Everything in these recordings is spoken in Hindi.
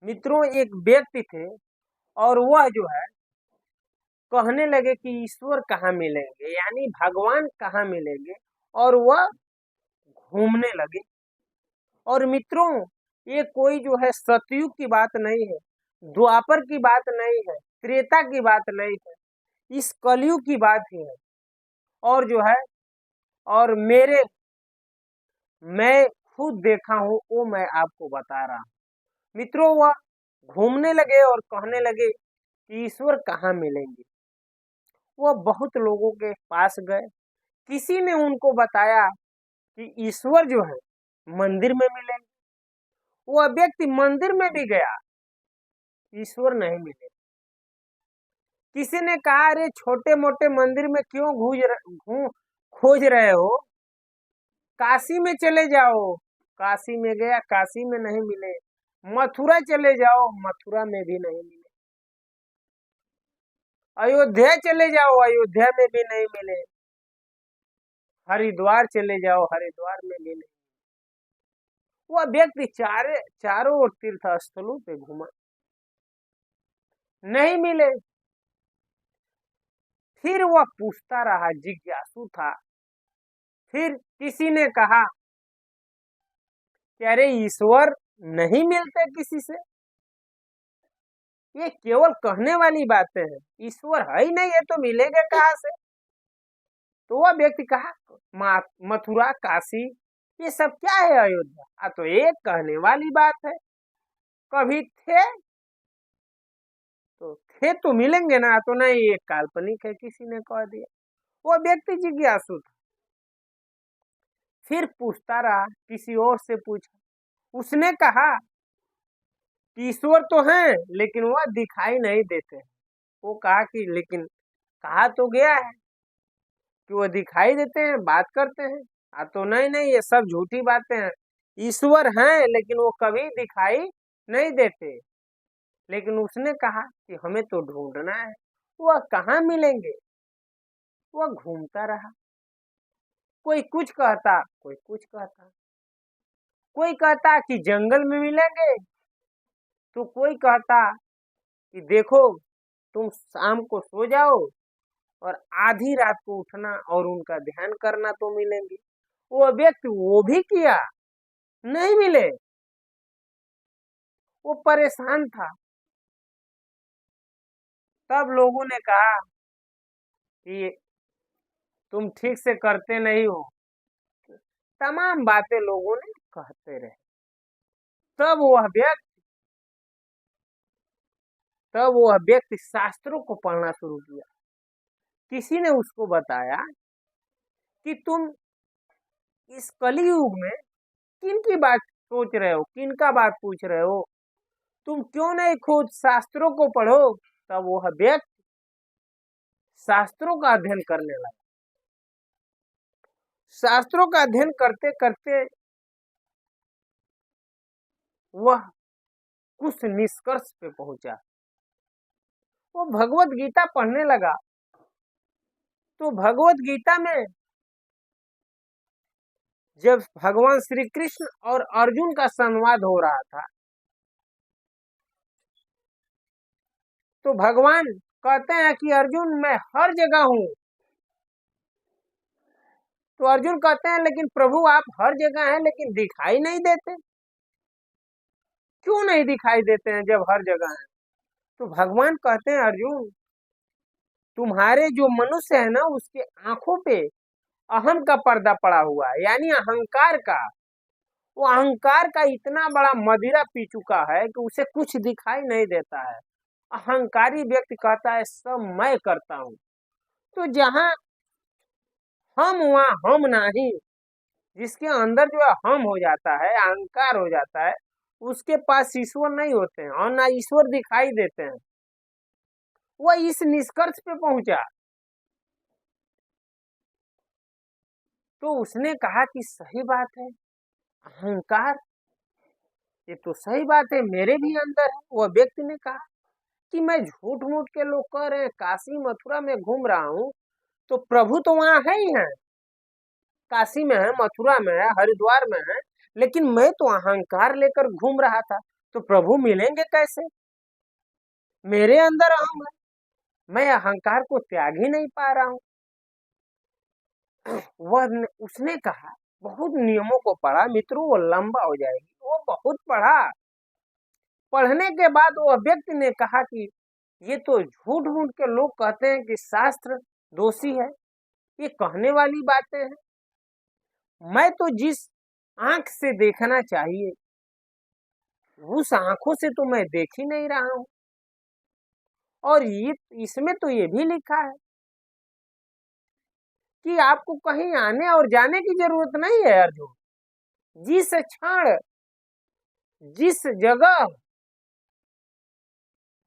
मित्रों, एक व्यक्ति थे और वह जो है कहने लगे कि ईश्वर कहाँ मिलेंगे, यानी भगवान कहाँ मिलेंगे। और वह घूमने लगे। और मित्रों, ये कोई जो है सतयुग की बात नहीं है, द्वापर की बात नहीं है, त्रेता की बात नहीं है, इस कलयुग की बात ही है। और जो है और मैं खुद देखा हूँ, वो मैं आपको बता रहा हूँ। मित्रों, वह घूमने लगे और कहने लगे कि ईश्वर कहाँ मिलेंगे। वह बहुत लोगों के पास गए। किसी ने उनको बताया कि ईश्वर जो है मंदिर में मिलेंगे। वह व्यक्ति मंदिर में भी गया, ईश्वर नहीं मिले। किसी ने कहा, अरे छोटे मोटे मंदिर में क्यों खोज रहे हो, काशी में चले जाओ। काशी में गया, काशी में नहीं मिले। मथुरा चले जाओ, मथुरा में भी नहीं मिले। अयोध्या चले जाओ, अयोध्या में भी नहीं मिले। हरिद्वार चले जाओ, हरिद्वार में भी नहीं। वह व्यक्ति चारों ओर तीर्थ स्थलों पे घूमा, नहीं मिले। फिर वह पूछता रहा, जिज्ञासु था। फिर किसी ने कहा कि अरे ईश्वर नहीं मिलते किसी से, ये केवल कहने वाली बातें हैं, ईश्वर है ही नहीं है तो मिलेंगे कहाँ से। तो वह व्यक्ति कहा, मथुरा काशी ये सब क्या है, अयोध्या तो एक कहने वाली बात है। कभी तो मिलेंगे ना, तो नहीं, ये काल्पनिक है, किसी ने कह दिया। वो व्यक्ति जिज्ञासु था। फिर पूछता रहा, किसी और से पूछा। उसने कहा कि ईश्वर तो हैं, लेकिन वह दिखाई नहीं देते। वो कहा कि लेकिन कहा तो गया है कि वो दिखाई देते हैं, बात करते हैं। तो नहीं नहीं, ये सब झूठी बातें हैं। ईश्वर हैं, लेकिन वो कभी दिखाई नहीं देते। लेकिन उसने कहा कि हमें तो ढूंढना है, वह कहाँ मिलेंगे। वह घूमता रहा। कोई कुछ कहता, कोई कुछ कहता। कोई कहता कि जंगल में मिलेंगे, तो कोई कहता कि देखो, तुम शाम को सो जाओ और आधी रात को उठना और उनका ध्यान करना तो मिलेंगे। वो व्यक्ति वो भी किया, नहीं मिले। वो परेशान था। तब लोगों ने कहा कि तुम ठीक से करते नहीं हो। तमाम बातें लोगों ने कहते रहे। तब वह व्यक्ति तब वह व्यक्ति शास्त्रों को पढ़ना शुरू किया। किसी ने उसको बताया कि तुम इस कलयुग में किन की बात सोच रहे हो, किन का बात पूछ रहे हो, तुम क्यों नहीं खुद शास्त्रों को पढ़ो। तब वह व्यक्ति शास्त्रों का अध्ययन करने लगा। शास्त्रों का अध्ययन करते करते वह कुछ निष्कर्ष पे पहुंचा। वो भगवत गीता पढ़ने लगा। तो भगवत गीता में जब भगवान श्री कृष्ण और अर्जुन का संवाद हो रहा था, तो भगवान कहते हैं कि अर्जुन मैं हर जगह हूं। तो अर्जुन कहते हैं, लेकिन प्रभु आप हर जगह हैं, लेकिन दिखाई नहीं देते। क्यों नहीं दिखाई देते हैं जब हर जगह हैं। तो भगवान कहते हैं, अर्जुन तुम्हारे जो मनुष्य है ना, उसके आंखों पे अहम का पर्दा पड़ा हुआ है, यानी अहंकार का। वो अहंकार का इतना बड़ा मदिरा पी चुका है कि उसे कुछ दिखाई नहीं देता है। अहंकारी व्यक्ति कहता है सब मैं करता हूं। तो जहां हम वहां हम नहीं। जिसके अंदर जो है हम हो जाता है, अहंकार हो जाता है, उसके पास ईश्वर नहीं होते हैं और ना ईश्वर दिखाई देते हैं। वह इस निष्कर्ष पे पहुंचा। तो उसने कहा कि सही बात है, अहंकार ये तो सही बात है, मेरे भी अंदर है। वह व्यक्ति ने कहा कि मैं झूठ मूठ के लोग कह रहे हैं, काशी मथुरा में घूम रहा हूँ, तो प्रभु तो वहां है ही है। काशी में है, मथुरा में है, हरिद्वार में है, लेकिन मैं तो अहंकार लेकर घूम रहा था। तो प्रभु मिलेंगे कैसे? मेरे अंदर अहम है, मैं अहंकार को त्याग ही नहीं पा रहा हूं। उसने कहा, बहुत नियमों को पढ़ा मित्रों, वो लंबा हो जाएगी, वो बहुत पढ़ा। पढ़ने के बाद वो व्यक्ति ने कहा कि ये तो झूठ मूठ के लोग कहते हैं कि शास्त्र दोषी है, ये कहने वाली बातें हैं। मैं तो जिस आंख से देखना चाहिए उस आंखों से तो मैं देख ही नहीं रहा हूं। और ये इसमें तो ये भी लिखा है कि आपको कहीं आने और जाने की जरूरत नहीं है अर्जुन। जिस क्षण, जिस जगह,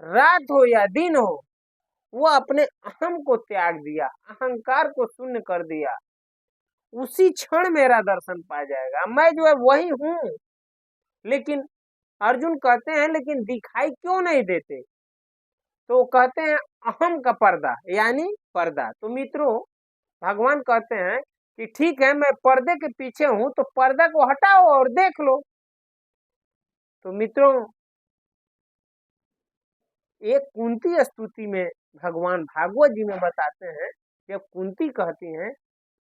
रात हो या दिन हो, वो अपने अहम को त्याग दिया, अहंकार को शून्य कर दिया, उसी क्षण मेरा दर्शन पा जाएगा। मैं जो है वही हूं। लेकिन अर्जुन कहते हैं लेकिन दिखाई क्यों नहीं देते? तो कहते हैं अहम का पर्दा, यानी पर्दा। तो मित्रों, भगवान कहते हैं कि ठीक है मैं पर्दे के पीछे हूं, तो पर्दा को हटाओ और देख लो। तो मित्रों, एक कुंती स्तुति में भगवान भागवत जी में बताते हैं, जब कुंती कहती हैं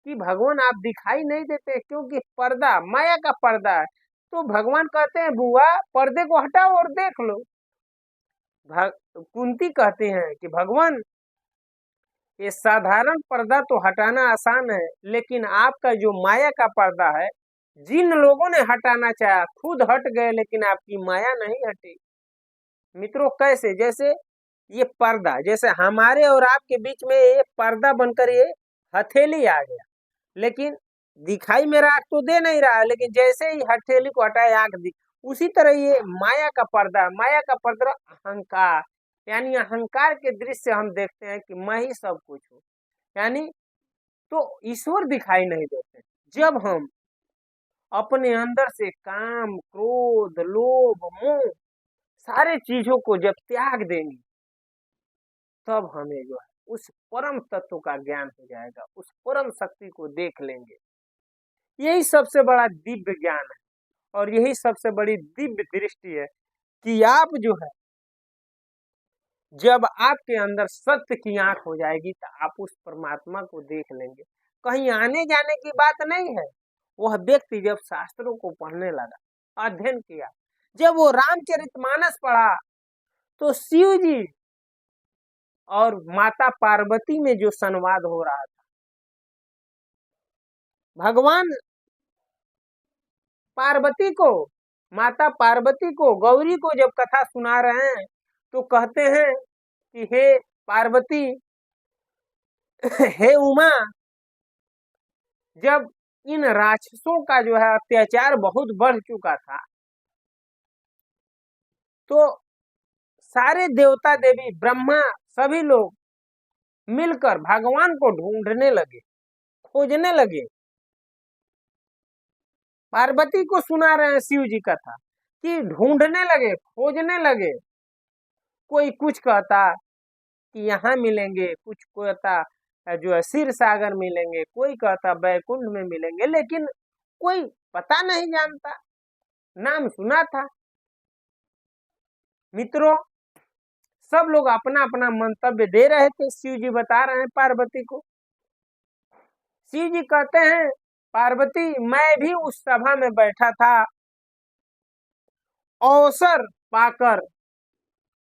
कि भगवान आप दिखाई नहीं देते क्योंकि पर्दा, माया का पर्दा है, तो भगवान कहते हैं बुआ पर्दे को हटाओ और देख लो। कुंती कहते हैं कि भगवान ये साधारण पर्दा तो हटाना आसान है, लेकिन आपका जो माया का पर्दा है, जिन लोगों ने हटाना चाहा खुद हट गए, लेकिन आपकी माया नहीं हटी। मित्रों कैसे? जैसे ये पर्दा, जैसे हमारे और आपके बीच में ये पर्दा बनकर ये हथेली आ गया, लेकिन दिखाई मेरा आंख तो दे नहीं रहा, लेकिन जैसे ही हथेली को हटाए आंख दिख। उसी तरह ये माया का पर्दा, माया का पर्दा अहंकार, यानी अहंकार के दृश्य हम देखते हैं कि मैं ही सब कुछ हूँ, यानी तो ईश्वर दिखाई नहीं देते। जब हम अपने अंदर से काम, क्रोध, लोभ, मोह सारे चीजों को जब त्याग देंगे, तब हमें जो है उस परम तत्व का ज्ञान हो जाएगा, उस परम शक्ति को देख लेंगे। यही सबसे बड़ा दिव्य ज्ञान है और यही सबसे बड़ी दिव्य दृष्टि है कि आप जो है, जब आपके अंदर सत्य की आंख हो जाएगी तो आप उस परमात्मा को देख लेंगे। कहीं आने जाने की बात नहीं है। वह व्यक्ति जब शास्त्रों को पढ़ने लगा, अध्ययन किया, जब वो रामचरितमानस पढ़ा, तो शिव जी और माता पार्वती में जो संवाद हो रहा था, भगवान पार्वती को, माता पार्वती को, गौरी को जब कथा सुना रहे हैं, तो कहते हैं कि हे पार्वती, हे उमा, जब इन राक्षसों का जो है अत्याचार बहुत बढ़ चुका था, तो सारे देवता देवी, ब्रह्मा, सभी लोग मिलकर भगवान को ढूंढने लगे, खोजने लगे। पार्वती को सुना रहे हैं शिव जी कथा कि ढूंढने लगे, खोजने लगे। कोई कुछ कहता कि यहाँ मिलेंगे, कुछ कहता जो है क्षीर सागर मिलेंगे, कोई कहता बैकुंठ में मिलेंगे, लेकिन कोई पता नहीं जानता, नाम सुना था। मित्रों, सब लोग अपना अपना मंतव्य दे रहे थे, शिव जी बता रहे हैं पार्वती को। शिव जी कहते हैं पार्वती, मैं भी उस सभा में बैठा था, अवसर पाकर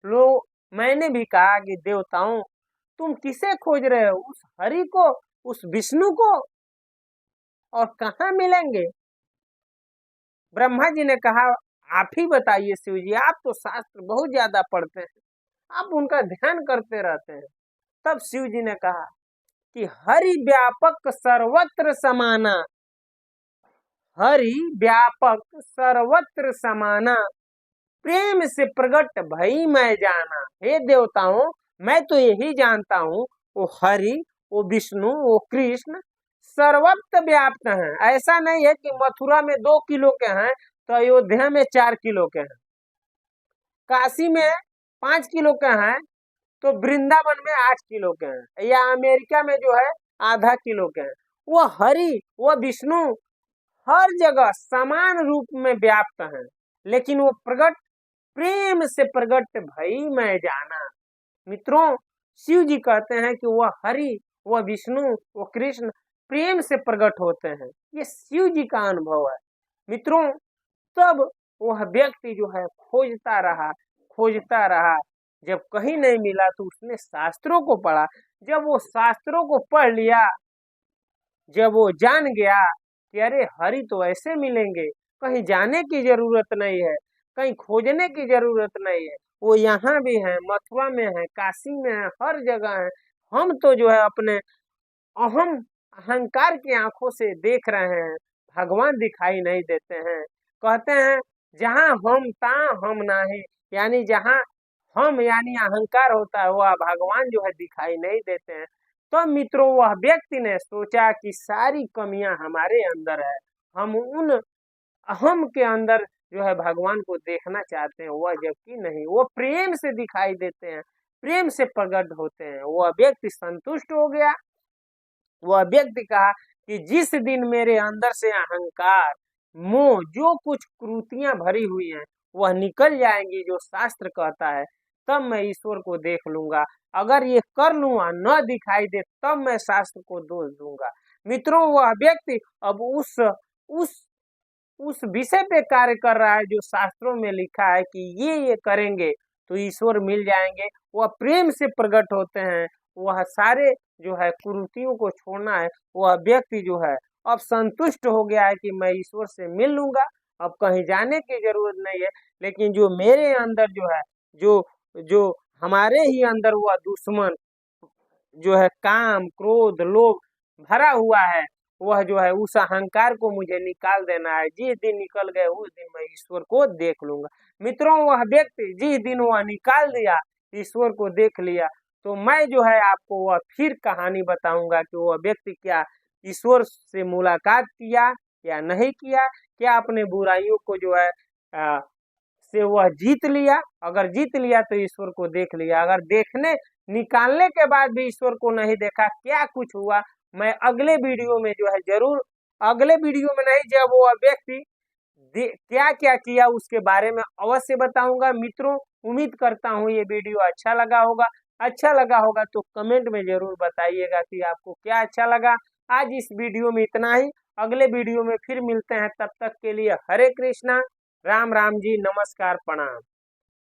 लोग, मैंने भी कहा कि देवताओं तुम किसे खोज रहे हो, उस हरि को, उस विष्णु को, और कहाँ मिलेंगे? ब्रह्मा जी ने कहा आप ही बताइए शिव जी, आप तो शास्त्र बहुत ज्यादा पढ़ते हैं, आप उनका ध्यान करते रहते हैं। तब शिव जी ने कहा कि हरि व्यापक सर्वत्र समाना, हरि व्यापक सर्वत्र समाना, प्रेम से प्रकट भई मैं जाना। हे देवताओं, मैं तो यही जानता हूँ, वो हरि, वो विष्णु, वो कृष्ण सर्वत्र व्याप्त हैं। ऐसा नहीं है कि मथुरा में 2 किलो के हैं तो अयोध्या में 4 किलो के हैं, काशी में 5 किलो के हैं तो वृंदावन में 8 किलो के हैं, या अमेरिका में जो है आधा किलो के हैं। वो हरि, वो विष्णु हर जगह समान रूप में व्याप्त हैं, लेकिन वो प्रकट प्रेम से प्रकट भई मैं जाना। मित्रों, शिव जी कहते हैं कि वह हरि, वह विष्णु, वह कृष्ण प्रेम से प्रकट होते हैं। ये शिव जी का अनुभव है। मित्रों, तब वह व्यक्ति जो है खोजता रहा। जब कहीं नहीं मिला तो उसने शास्त्रों को पढ़ा। जब वो शास्त्रों को पढ़ लिया, जब वो जान गया कि अरे हरि तो ऐसे मिलेंगे, कहीं जाने की जरूरत नहीं है, कहीं खोजने की जरूरत नहीं है, वो यहाँ भी है, मथुरा में है, काशी में है, हर जगह है। हम तो जो है अपने अहम अहंकार की आंखों से देख रहे हैं, भगवान दिखाई नहीं देते हैं। कहते हैं जहाँ हम तहाँ हम नाही, यानी जहाँ हम यानी अहंकार होता है वह भगवान जो है दिखाई नहीं देते हैं। तो मित्रों, वह व्यक्ति ने सोचा कि सारी कमियां हमारे अंदर है, हम उन अहम के अंदर जो है भगवान को देखना चाहते हैं, वह जबकि नहीं, वो प्रेम से दिखाई देते हैं, प्रेम से प्रकट होते हैं। वह व्यक्ति संतुष्ट हो गया। वह व्यक्ति कहा कि जिस दिन मेरे अंदर से अहंकार, मोह, जो कुछ कुरीतियां भरी हुई हैं वह निकल जाएंगी, जो शास्त्र कहता है, तब मैं ईश्वर को देख लूंगा। अगर ये कर लूंगा, न दिखाई दे, तब मैं शास्त्र को दोष दूंगा। मित्रों, वह व्यक्ति अब उस उस विषय पे कार्य कर रहा है जो शास्त्रों में लिखा है कि ये करेंगे तो ईश्वर मिल जाएंगे। वह प्रेम से प्रकट होते हैं। वह सारे जो है कुरीतियों को छोड़ना है। वह व्यक्ति जो है अब संतुष्ट हो गया है कि मैं ईश्वर से मिल लूंगा, अब कहीं जाने की जरूरत नहीं है। लेकिन जो मेरे अंदर जो है, जो जो हमारे ही अंदर वह दुश्मन जो है काम, क्रोध, लोभ भरा हुआ है, वह जो है उस अहंकार को मुझे निकाल देना है। जिस दिन निकल गए उस दिन मैं ईश्वर को देख लूंगा। मित्रों, वह व्यक्ति जिस दिन वह निकाल दिया, ईश्वर को देख लिया, तो मैं जो है आपको वह फिर कहानी बताऊंगा कि वह व्यक्ति क्या ईश्वर से मुलाकात किया या नहीं किया, क्या अपने बुराइयों को जो है से वह जीत लिया। अगर जीत लिया तो ईश्वर को देख लिया, अगर देखने निकालने के बाद भी ईश्वर को नहीं देखा, क्या कुछ हुआ, मैं अगले वीडियो में जो है जरूर, अगले वीडियो में नहीं, जब वो व्यक्ति क्या क्या किया उसके बारे में अवश्य बताऊंगा। मित्रों, उम्मीद करता हूँ ये वीडियो अच्छा लगा होगा। अच्छा लगा होगा तो कमेंट में जरूर बताइएगा कि आपको क्या अच्छा लगा। आज इस वीडियो में इतना ही, अगले वीडियो में फिर मिलते हैं। तब तक के लिए हरे कृष्णा, राम राम जी, नमस्कार, प्रणाम।